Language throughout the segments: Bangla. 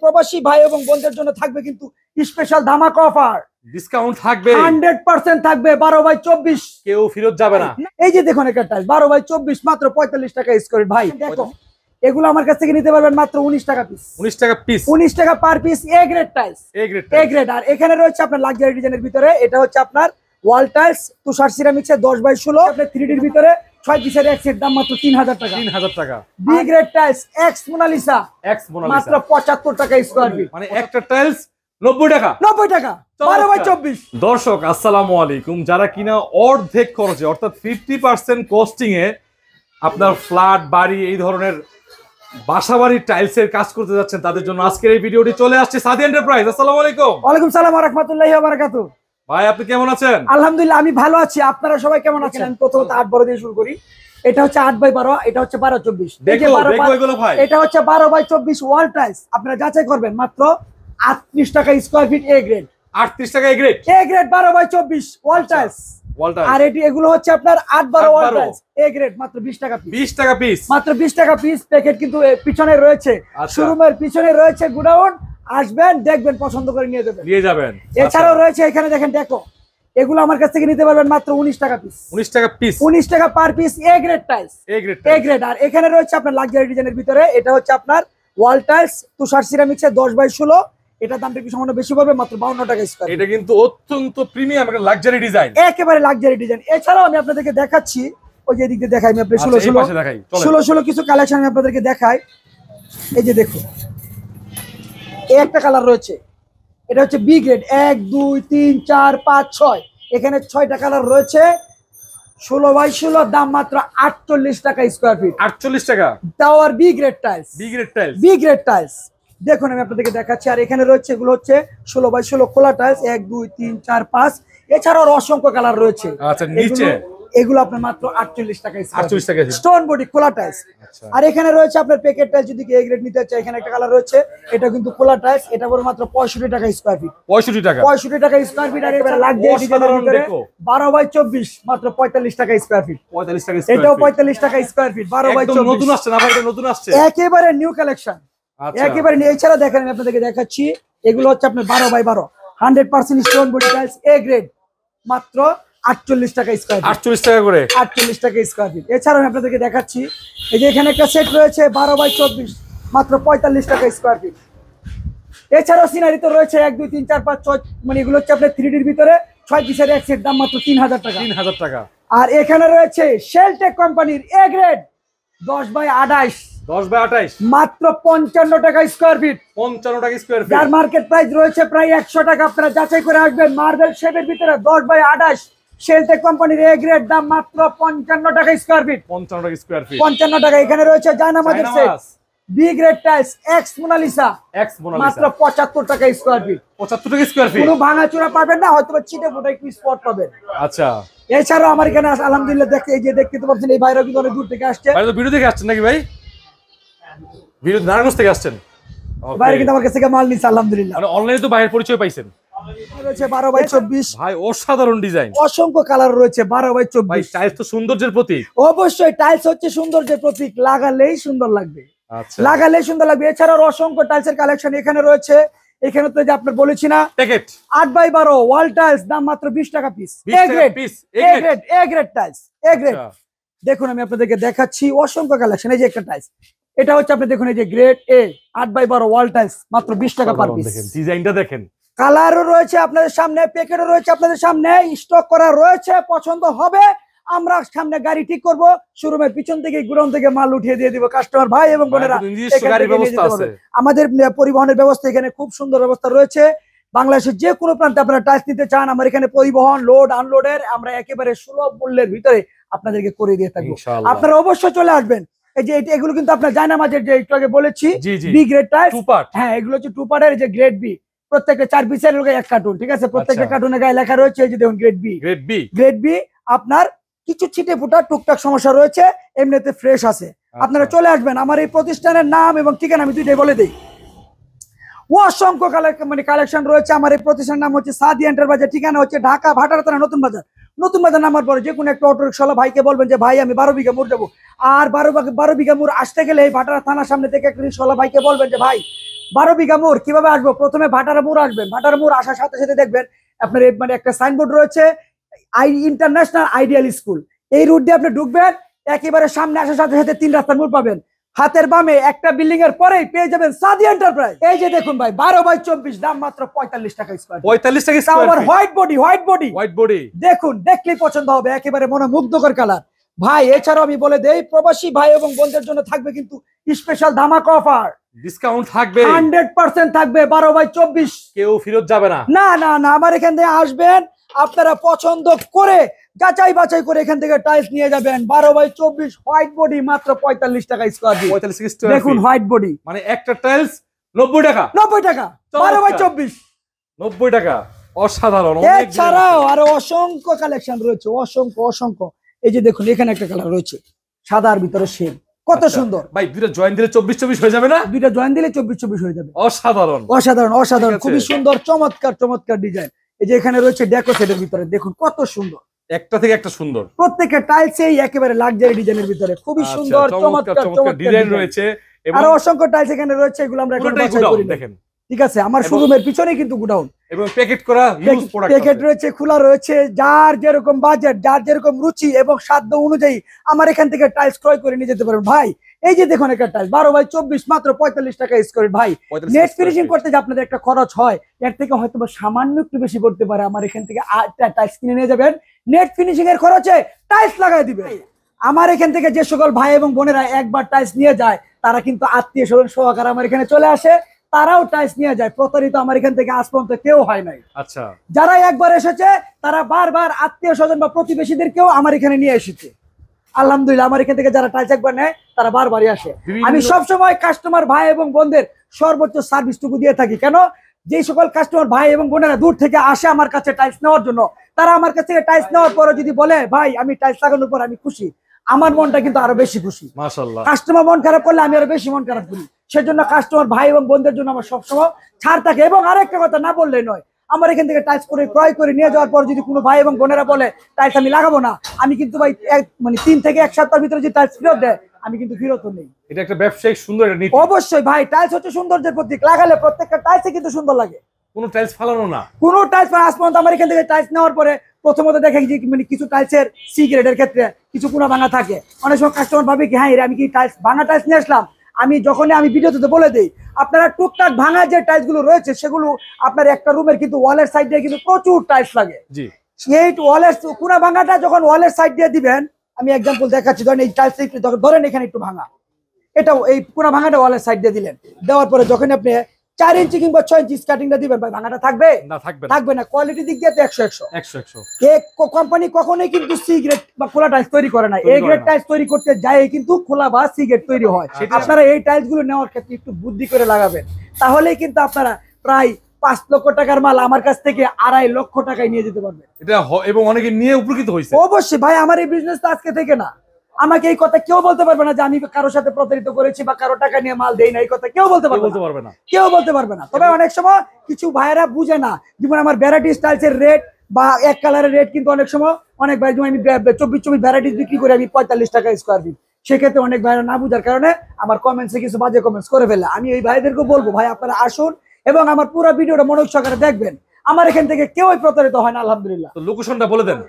প্রবাসী ভাই এবং বোনদের জন্য থাকবে কিন্তু স্পেশাল ধামাকা অফার, ডিসকাউন্ট থাকবে 100% থাকবে। 12x24 কেউ ফেরত যাবে না। এই যে দেখুন একটা টাইলস 12x24 মাত্র 45 টাকা স্কয়ার। ভাই দেখো এগুলো আমার কাছ থেকে নিতে পারবেন মাত্র 19 টাকা পিস। 19 টাকা পিস, 19 টাকা per piece. A grade tiles, A grade. আর এখানে রয়েছে আপনার লাক্সারি ডিজাইনের ভিতরে, এটা হচ্ছে আপনার ওয়াল টাইলস তুষার সিরামিক্সের 10x16 আপনার 3D এর ভিতরে 6 পিসের এক সেট, দাম মাত্র 3000 টাকা। 3000 টাকা। B grade tiles X Monalisa, মাত্র 75 টাকা স্কয়ার ফিট। মানে একটা টাইলস 90 টাকা। 90 টাকা 12x24। দর্শক আসসালামু আলাইকুম, যারা কিনা অর্ধেক খরচে অর্থাৎ 50% কস্টিং এ আপনার ফ্ল্যাট বাড়ি এই ধরনের বাসাবাড়ির টাইলসের কাজ করতে যাচ্ছেন, তাদের জন্য আজকের এই ভিডিওটি চলে আসছে সাদি এন্টারপ্রাইজ। আসসালামু আলাইকুম। ওয়ালাইকুম সালাম ওয়া রাহমাতুল্লাহি ওয়া বারাকাতুহু। ভাই আপনি কেমন আছেন? আলহামদুলিল্লাহ আমি ভালো আছি, আপনারা সবাই কেমন আছেন? আমি প্রথমত 8 দিয়ে শুরু করি। এটা হচ্ছে 8x12, এটা হচ্ছে 12x24। দেখো এগুলো ভাই, এটা হচ্ছে 12x24 ওয়াল টাইলস। আপনারা যাচাই করবেন মাত্র 38 টাকা স্কয়ার ফিট। এ গ্রেড 38 টাকা। A grade, A grade 12x24 wall tiles. আর এগুলো হচ্ছে আপনার 8-12 ওয়াল টাইলস এ গ্রেড, মাত্র 20 টাকা পিস। 20 টাকা পিস, মাত্র 20 টাকা পিস। প্যাকেট কিন্তু পিছনে রয়েছে, শোরুমের পিছনে রয়েছে গুডাউন। আসবেন দেখবেন, পছন্দ করে নিয়ে যাবেন। এছাড়াও রয়েছে এখানে দেখেন দেখো, এগুলো আমার কাছ থেকে নিতে পারবেন মাত্র 19 টাকা পিস। 19 টাকা পিস, 19 টাকা per piece. A grade tiles, A grade. আর এখানে রয়েছে আপনার লাক্সারি ডিজাইনের ভিতরে, এটা হচ্ছে আপনার ওয়াল টাইলস তুষার সিরামিক্সের 10x16। এটা দামটা একটু সামান্য বেশি পড়বে, মাত্র 52 টাকা স্কয়ার। এটা কিন্তু অত্যন্ত প্রিমিয়াম একটা লাক্সারি ডিজাইন, একেবারে লাক্সারি ডিজাইন। এছাড়াও আমি আপনাদেরকে দেখাচ্ছি, ওই যে এদিক দিয়ে দেখাই আমি, আপনি 16 কিছু কালেকশন আমি আপনাদেরকে দেখাই। এই যে দেখুন, এই একটা কালার রয়েছে, এটা হচ্ছে বি গ্রেড 1 2 3 4 5 6, এখানে 6টা কালার রয়েছে। 16x16, দাম মাত্র 48 টাকা স্কয়ার ফিট। 48 টাকা। তাও আর B grade tiles, B grade tiles, B grade tiles. দেখুন আমি আপনাদেরকে দেখাচ্ছি। আর এখানে রয়েছে, এগুলো হচ্ছে 16x16 খোলা টাইলস 1 2 3 4 5। এছাড়াও অসংখ্য কালার রয়েছে। আচ্ছা, নিচে এগুলো আপনার মাত্র 48 টাকা, 48 টাকা স্টোন বডি খোলা টাইলস। আর এখানে রয়েছে আপনার প্যাকেট টাইলস, যদি এ গ্রেড নিতে চাই, এখানে একটা কালার রয়েছে, এটা কিন্তু খোলা টাইলস। এটা পড়বে মাত্র 65 টাকা স্কয়ার ফিট। 65 টাকা, 65 টাকা স্কয়ার ফিট। আর এবারে লাক্সারি ডিজাইনের ভিতরে 12x24 মাত্র 45 টাকা স্কয়ার ফিট। 45 টাকা, এটাও 45 টাকা স্কয়ার ফিট। 12x24 নতুন আসছে না ভাই? এটা নতুন আসছে, একেবারে নিউ কালেকশন। একেবারে নিউ। এছাড়া দেখেন আমি আপনাদেরকে দেখাচ্ছি, এগুলো হচ্ছে আপনার 12x12 100% stone body tiles A grade, মাত্র 48 টাকা স্কয়ার ফিট। 48 টাকা করে, 48 টাকা স্কয়ার ফিট। এছাড়াও আমি আপনাদেরকে দেখাচ্ছি, এই যে এখানে একটা সেট রয়েছে 12x24, মাত্র 45 টাকা স্কয়ার ফিট। এছাড়াও সিনারি তো রয়েছে 1 2 3 4 5 6, মানে এগুলো হচ্ছে আপনার 3D এর ভিতরে 6 পিসের এক সেট, দাম মাত্র 3000 টাকা। 3000 টাকা। আর এখানে রয়েছে শেলটেক কোম্পানির এ গ্রেড 10x28, 10x28, মাত্র 55 টাকা স্কয়ার ফিট। 55 টাকা স্কয়ার ফিট। যার মার্কেট প্রাইস রয়েছে প্রায় 100 টাকা। আপনারা যাচাই করে আসবেন। মার্বেল শেপের ভিতরে 10x28 শেলটেক কোম্পানির এ গ্রেড, দাম মাত্র 55 টাকা স্কয়ার ফিট। 55 টাকা স্কয়ার ফিট, 55 টাকা। এখানে রয়েছে জায়নামাজের set B grade tiles X Monalisa, মাত্র 75 টাকা স্কয়ার ফিট। 75 টাকা স্কয়ার ফিট। কোনো ভাঙাচোরা পাবেন না, হয়তো চিটে ফোটা একটু স্পট পাবেন। আচ্ছা, এছাড়াও আমার এখানে আলহামদুলিল্লাহ দেখতে, এই যে দেখতে পাচ্ছেন, এই ভাইরা কিন্তু অনেক দূর থেকে আসছে। ভাই তো ভিডিও থেকে আসছেন নাকি ভাই? ভিডিও নারায়ণগঞ্জ থেকে আসছেন? বাইরে কিন্তু আমার কাছ থেকে মাল নিচ্ছে আলহামদুলিল্লাহ। মানে অনলাইনে তো বাইরের পরিচয় পাইছেন। রয়েছে 12x24, ভাই অসাধারণ ডিজাইন, অসংখ্য কালার রয়েছে। 12x24 ভাই টাইলস তো সৌন্দর্যের প্রতীক। অবশ্যই টাইলস হচ্ছে সৌন্দর্যের প্রতীক, লাগালেই সুন্দর লাগবে। আচ্ছা, লাগালেই সুন্দর লাগবে। এছাড়াও অসংখ্য টাইলসের কালেকশন এখানে রয়েছে। এখানে তো যে আপনার বলেছি না, প্যাকেট 8x12 ওয়াল টাইলস, দাম মাত্র 20 টাকা piece. A grade piece, A grade, A grade tiles, A grade. দেখুন আমি আপনাদেরকে দেখাচ্ছি অসংখ্য কালেকশন। এই যে একটা টাইলস, এটা হচ্ছে আপনি দেখুন, এই যে grade A 8x12 wall tiles, মাত্র 20 টাকা পার পিস। দেখেন ডিজাইনটা, দেখেন কালারও রয়েছে আপনাদের সামনে, প্যাকেটও রয়েছে আপনাদের সামনে, স্টক করা রয়েছে। পছন্দ হবে, আমরা সামনে গাড়ি ঠিক করব, শোরুমের পিছন থেকে গুডাউন থেকে মাল উঠিয়ে দিয়ে দিব কাস্টমার ভাই এবং বোনেরা। আমাদের পরিবহনের ব্যবস্থা এখানে খুব সুন্দর ব্যবস্থা রয়েছে। বাংলাদেশের যে কোনো প্রান্তে আপনারা টাইলস নিতে চান, আমার এখানে পরিবহন লোড আনলোডের আমরা একেবারে সুলভ মূল্যের ভিতরে আপনাদেরকে করে দিয়ে থাকবো। আপনারা অবশ্যই চলে আসবেন। এই যে এগুলো কিন্তু আপনার জায়নামাজের, যে একটু আগে বলেছি বি গ্রেড টাইলস, হ্যাঁ এগুলো হচ্ছে 2 পার্টের, যে গ্রেড বি, প্রত্যেকটা 4 পিসের এক কার্টুন, ঠিক আছে? প্রত্যেকটা কার্টুনের গায়ে লেখা রয়েছে, এই যে দেখুন গ্রেড বি, গ্রেড বি। আপনার কিছু ছিটে ফুটা টুকটাক সমস্যা রয়েছে, এমনিতে ফ্রেশ আছে। আপনারা চলে আসবেন। আমার এই প্রতিষ্ঠানের নাম এবং ঠিকানা আমি দুইটাই বলে দিই। অসংখ্য কালেকশন রয়েছে। আমার এই প্রতিষ্ঠানের নাম হচ্ছে সাদি এন্টারপ্রাইজ, ঠিকানা হচ্ছে ঢাকা ভাটারা থানা নতুন বাজার। নতুন বাজার নামার পরে যে কোনো একটা অটো রিকশাওয়ালা ভাইকে বলবেন যে ভাই আমি 12 বিঘা মোড় যাবো। আর 12 বিঘা মোড় আসতে গেলে এই ভাটারা থানার সামনে থেকে একটা রিকশাওয়ালা ভাইকে বলবেন যে ভাই 12 বিঘা মোড় কিভাবে আসবো? প্রথমে ভাটারা মোড় আসবেন, ভাটারা মোড় আসার সাথে সাথে দেখবেন আপনার মানে একটা সাইনবোর্ড রয়েছে ইন্টারন্যাশনাল আইডিয়াল স্কুল। এই রুট দিয়ে আপনি ঢুকবেন, একেবারে সামনে আসার সাথে সাথে 3 রাস্তার মোড় পাবেন। হাতের বামে একটা বিল্ডিং এর পরেই পেয়ে যাবেন সাদিয়া এন্টারপ্রাইজ। এই যে দেখুন ভাই, 12/24, দাম মাত্র 45 টাকা স্কয়ার। 45 টাকা তাও আবার square. White body, white body, white body. দেখুন, দেখলেই পছন্দ হবে, একেবারে মনোমুগ্ধকর কালার ভাই। এছাড়াও আমি বলে দেই, প্রবাসী ভাই এবং বোনদের জন্য থাকবে কিন্তু স্পেশাল ধামাকা অফার, ডিসকাউন্ট থাকবে, 100% থাকবে। 12/24, কেউ ফেরত যাবে না। না না না, আমার এখান থেকে আসবেন, আপনারা পছন্দ করে যাচাই বাছাই করে এখান থেকে টাইলস নিয়ে যাবেন। 12/24 হোয়াইট বডি মাত্র 45 টাকা স্কয়ার ফিট। 45 স্কয়ার দেখুন হোয়াইট বডি, মানে একটা টাইলস 90 টাকা। 90 টাকা, 12/24, 90 টাকা। অসাধারণ। অনেক এছাড়াও আরো অসংখ্য কালেকশন রয়েছে, অসংখ্য অসংখ্য। এই যে দেখুন, এখানে একটা কালার রয়েছে সাদার ভিতরে শেড, কত আচ্ছা, সুন্দর ভাই দুইটা জয়েন্ট দিলে 24-24 হয়ে যাবে না? দুইটা জয়েন দিলে 24/24 হয়ে যাবে। অসাধারণ অসাধারণ অসাধারণ, ঠিক আছে। খুবই সুন্দর, চমৎকার চমৎকার ডিজাইন। এই যে এখানে রয়েছে ডেকো সেটের ভিতরে, দেখুন কত সুন্দর, একটা থেকে একটা সুন্দর। প্রত্যেকটা টাইলসেই একেবারে লাক্সারি ডিজাইনের ভিতরে খুবই আচ্ছা, সুন্দর চমৎকার চমৎকার ডিজাইন রয়েছে এবং আরো অসংখ্য টাইলস এখানে রয়েছে, এগুলো আমরা এখন পুরোটাই বাছাই গোডাউন করি না। দেখেন। ঠিক আছে, আমার এবং- শোরুমের পিছনে কিন্তু গোডাউন, এবং প্যাকেট করা ইউজ প্রোডাক্ট প্যাকেট রয়েছে, খোলা রয়েছে, যার যেরকম বাজেট, যার যেরকম রুচি এবং সাধ্য অনুযায়ী আমার এখান থেকে টাইলস ক্রয় করে নিয়ে যেতে পারেন ভাই। এই যে দেখুন একটা টাইলস 12/24 মাত্র 45 টাকা স্কয়ার ভাই। নেট ফিনিশিং করতে যে আপনাদের একটা খরচ হয়, এর থেকে হয়তো বা সামান্য একটু বেশি পড়তে পারে। আমার এখান থেকে টাইলস কিনে নিয়ে যাবেন, নেট ফিনিশিং এর খরচে টাইলস লাগাই দিবেন। আমার এখান থেকে যে সকল ভাই এবং বোনেরা একবার টাইলস নিয়ে যায়, তারা কিন্তু আত্মীয় স্বজন সহকারে আমার এখানে চলে আসে, তারাও টাইলস নিয়ে যায়। প্রতারিত আমার এখান থেকে আজ পর্যন্ত কেউ হয় নাই। আচ্ছা, যারা একবার এসেছে তারা বারবার আত্মীয় স্বজন বা প্রতিবেশীদেরকেও আমার এখানে নিয়ে এসেছে। আলহামদুলিল্লাহ, আমার এখান থেকে যারা টাইলস একবার নেয় তারা বারবারই আসে। আমি সবসময় কাস্টমার ভাই এবং বোনদের সর্বোচ্চ সার্ভিসটুকু দিয়ে থাকি। কেন? যে সকল কাস্টমার ভাই এবং বোনেরা দূর থেকে আসে আমার কাছে টাইলস নেওয়ার জন্য, তারা আমার কাছ থেকে টাইলস নেওয়ার পরে যদি বলে ভাই আমি টাইলস লাগানোর পর আমি খুশি, আমার মনটা কিন্তু আরো বেশি খুশি। মাশাআল্লাহ। কাস্টমার মন খারাপ করলে আমি আরো বেশি মন খারাপ করি। সেজন্য কাস্টমার ভাই এবং বোনদের জন্য আমার সবসময় ছাড় থাকে। এবং আরেকটা কথা না বললেই নয়, আমার এখান থেকে টাইলস করে ক্রয় করে নিয়ে যাওয়ার পর যদি কোনো ভাই এবং বোনেরা বলে টাইলস আমি লাগাবো না, আমি কিন্তু ভাই মানে 3 থেকে 1 সপ্তাহের ভিতরে যদি টাইলস ফেরত দেয়, আমি কিন্তু ফেরত নেই। এটা একটা ব্যবসায়িক সুন্দর একটা নীতি। অবশ্যই ভাই, টাইলস হচ্ছে সৌন্দর্যের প্রতীক, লাগালে প্রত্যেকটা টাইলসে কিন্তু সুন্দর লাগে। কোনো টাইলস ফালানো না, কোনো টাইলস আজ পর্যন্ত আমার এখান থেকে টাইলস নেওয়ার পরে প্রথমত দেখে যে মানে কিছু টাইলসের সি গ্রেডের ক্ষেত্রে কিছু কোনা ভাঙা থাকে। অনেক সময় কাস্টমার ভাবে কি হ্যাঁ আমি কি টাইলস ভাঙা টাইলস নিয়ে আসলাম। আমি যখনই আমি ভিডিওতে বলে দিই, আপনারা টুকটাক ভাঙা যে টাইলস গুলো রয়েছে সেগুলো আপনার একটা রুমের কিন্তু ওয়ালের সাইড দিয়ে কিন্তু প্রচুর টাইলস লাগে। জি, এই ওয়ালের কোনা ভাঙাটা যখন ওয়ালের সাইড দিয়ে দিবেন, আমি এক্সাম্পল দেখাচ্ছি, ধরেন এই টাইলস ধরেন এখানে একটু ভাঙা, এটাও এই কোনা ভাঙাটা ওয়ালের সাইড দিয়ে দিলেন, দেওয়ার পরে যখন আপনি 4 ইঞ্চি কিংবা 6 ইঞ্চি স্কার্টিংটা দিবেন, ভাই ভাঙাটা থাকবে না, থাকবে না, থাকবে না। কোয়ালিটি দিক দিয়ে তো 100 এই কোম্পানি কখনোই কিন্তু সি গ্রেড বা খোলা টাইলস তৈরি করে না। এ গ্রেড টাইলস তৈরি করতে যায় কিন্তু খোলা বা সি গ্রেড তৈরি হয়। আপনারা এই টাইলস গুলো নেওয়ার ক্ষেত্রে একটু বুদ্ধি করে লাগাবেন, তাহলেই কিন্তু আপনারা প্রায় 5 লক্ষ টাকার মাল আমার কাছ থেকে 2.5 লক্ষ টাকায় নিয়ে যেতে পারবেন। এটা এবং অনেকে নিয়ে উপকৃত হয়েছে। অবশ্যই ভাই, আমার এই বিজনেস তো আজকে থেকে না। আমাকে এই কথা কেউ বলতে পারবে না যে আমি কারোর সাথে প্রতারিত করেছি বা কারো টাকা নিয়ে মাল দেই না, এই কথা কেউ বলতে পারবে না, কেউ বলতে পারবে না। তবে অনেক সময় কিছু ভাইয়েরা বুঝে না, যেমন আমার ভ্যারাইটি স্টাইলসের রেট বা এক কালারের রেট কিন্তু অনেক সময় অনেক ভাই, যেমন আমি 24 ভ্যারাইটিস বিক্রি করি আমি 45 টাকা স্কয়ার ফিট। সেক্ষেত্রে অনেক ভাইরা না বুঝার কারণে আমার কমেন্টসে কিছু বাজে কমেন্টস করে ফেলে। আমি এই ভাইদেরকে বলবো, ভাই আপনারা আসুন এবং আমার পুরো ভিডিওটা মনোযোগ সহকারে দেখবেন। আমার এখান থেকে কেউই প্রতারিত হয় না, আলহামদুলিল্লাহ। তো লোকেশনটা বলে দেন।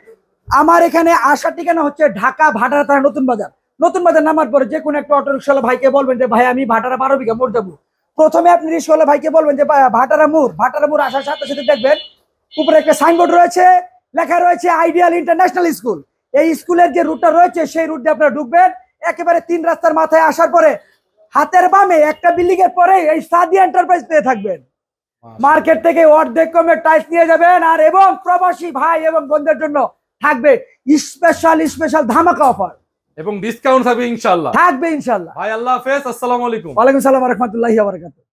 আমার এখানে আসার ঠিকানা হচ্ছে ঢাকা ভাটারা থানা নতুন বাজার। নতুন বাজার নামার পরে যে কোনো একটা অটো রিকশাওয়ালা ভাইকে বলবেন যে ভাই আমি ভাটারা 12 বিঘা মোড় যাবো। প্রথমে আপনি রিকশাওয়ালা ভাইকে বলবেন যে ভাটারা মোড় আসার সাথে সাথে দেখবেন উপরে একটা সাইনবোর্ড রয়েছে, লেখা রয়েছে আইডিয়াল ইন্টারন্যাশনাল স্কুল। এই স্কুলের যে রুটটা রয়েছে সেই রুট দিয়ে আপনারা ঢুকবেন, একেবারে 3 রাস্তার মাথায় আসার পরে হাতের বামে একটা বিল্ডিং এর পরে এই সাদিয়া এন্টারপ্রাইজ পেয়ে থাকবেন। মার্কেট থেকে অর্ধেক কমে টাইলস নিয়ে যাবেন। আর এবং প্রবাসী ভাই এবং বোনদের জন্য থাকবে স্পেশাল ধামাকা অফার এবং ডিসকাউন্ট থাকবে ইনশাআল্লাহ। থাকবে ইনশাআল্লাহ। ভাই আল্লাহ হাফেজ, আসসালামু আলাইকুম। ওয়ালাইকুম আসসালাম ওয়া রাহমাতুল্লাহি ওয়া বারাকাতুহু।